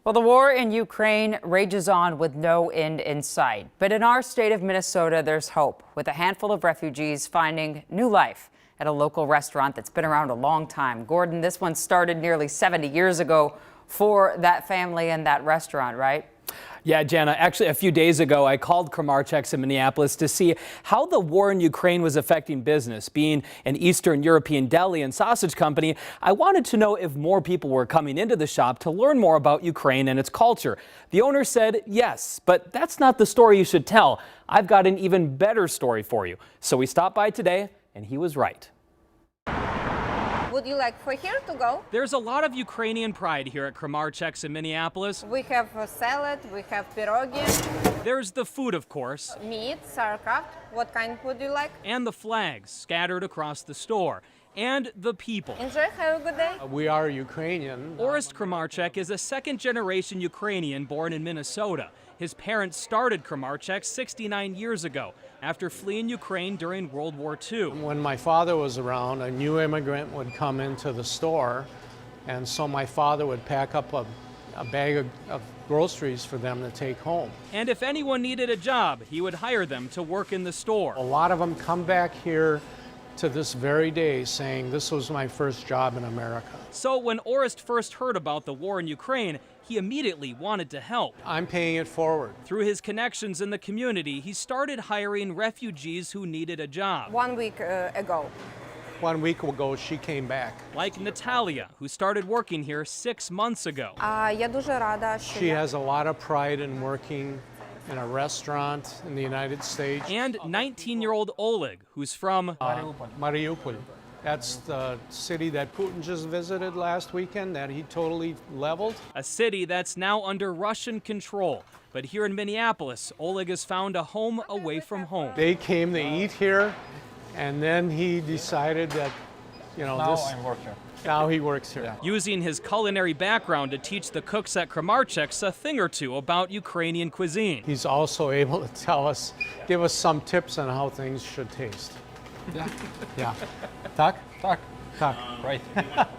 Well, the war in Ukraine rages on with no end in sight. But in our state of Minnesota, there's hope, with a handful of refugees finding new life at a local restaurant that's been around a long time. Gordon, this one started nearly 70 years ago for that family and that restaurant, right? Yeah, Jana, actually a few days ago, I called Kramarczuk's in Minneapolis to see how the war in Ukraine was affecting business. Being an Eastern European deli and sausage company, I wanted to know if more people were coming into the shop to learn more about Ukraine and its culture. The owner said yes, but that's not the story you should tell. I've got an even better story for you. So we stopped by today, and he was right. Would you like for here to go? There's a lot of Ukrainian pride here at Kramarczuk's in Minneapolis. We have a salad, we have pierogi, There's the food, of course, meat, sauerkraut. What kind would you like? and the flags scattered across the store, and the people. Enjoy, have a good day. We are Ukrainian. Orest Kramarczuk is a second-generation Ukrainian born in Minnesota. His parents started Kramarczuk 69 years ago after fleeing Ukraine during World War II. When my father was around, a new immigrant would come into the store, and so my father would pack up a bag of groceries for them to take home. And if anyone needed a job, he would hire them to work in the store. A lot of them come back here to this very day saying, this was my first job in America. So when Orest first heard about the war in Ukraine, he immediately wanted to help. I'm paying it forward. Through his connections in the community, he started hiring refugees who needed a job. 1 week ago. 1 week ago, she came back. Like Natalia, who started working here 6 months ago. Я дуже рада, що She has a lot of pride in working in a restaurant in the United States. And 19-year-old Oleg, who's from Mariupol. That's the city that Putin just visited last weekend that he totally leveled. a city that's now under Russian control. But here in Minneapolis, Oleg has found a home away from home. They came to eat here, and then he decided that, now he works here. Using his culinary background to teach the cooks at Kramarczuk's a thing or two about Ukrainian cuisine. He's also able to give us some tips on how things should taste. Yeah. Tak? Tak. Right.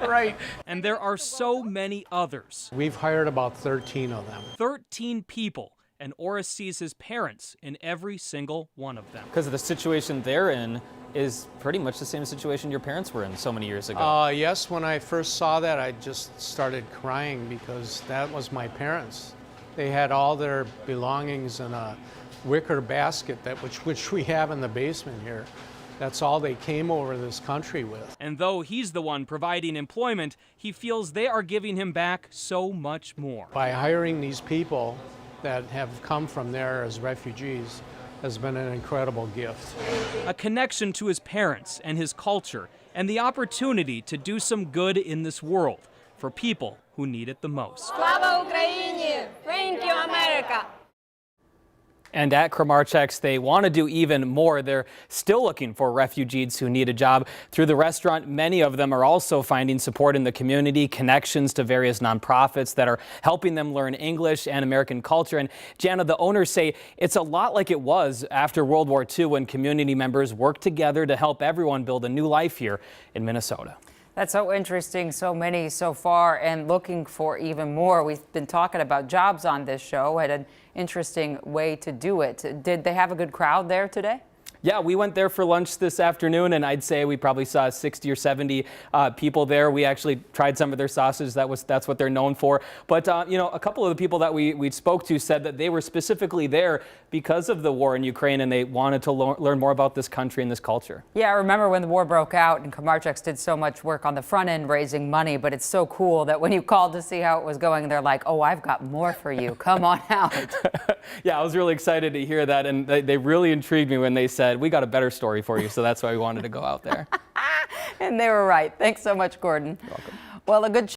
Right. And there are so many others. We've hired about 13 of them. 13 people. And Orest sees his parents in every single one of them. Because of the situation they're in is pretty much the same situation your parents were in so many years ago. Yes, when I first saw that, I just started crying because that was my parents. They had all their belongings in a wicker basket, which we have in the basement here. That's all they came over this country with. And though he's the one providing employment, he feels they are giving him back so much more. By hiring these people that have come from there as refugees has been an incredible gift. A connection to his parents and his culture, and the opportunity to do some good in this world for people who need it the most. Слава Україні! Thank you, America! And at Kramarczuk's, they want to do even more. They're still looking for refugees who need a job. Through the restaurant, many of them are also finding support in the community, connections to various nonprofits that are helping them learn English and American culture. And Jana, the owners say it's a lot like it was after World War II when community members worked together to help everyone build a new life here in Minnesota. That's so interesting. So many so far and looking for even more. We've been talking about jobs on this show and an interesting way to do it. Did they have a good crowd there today? Yeah, we went there for lunch this afternoon, and I'd say we probably saw 60 or 70 people there. We actually tried some of their sausage. That's what they're known for. But a couple of the people that we spoke to said that they were specifically there because of the war in Ukraine, and they wanted to learn more about this country and this culture. Yeah, I remember when the war broke out and Kramarczuk's did so much work on the front end raising money, but it's so cool that when you called to see how it was going, they're like, oh, I've got more for you. Come on out. Yeah, I was really excited to hear that, and they really intrigued me when they said, we got a better story for you, so that's why we wanted to go out there. And they were right. Thanks so much, Gordon. You're welcome. Well, a good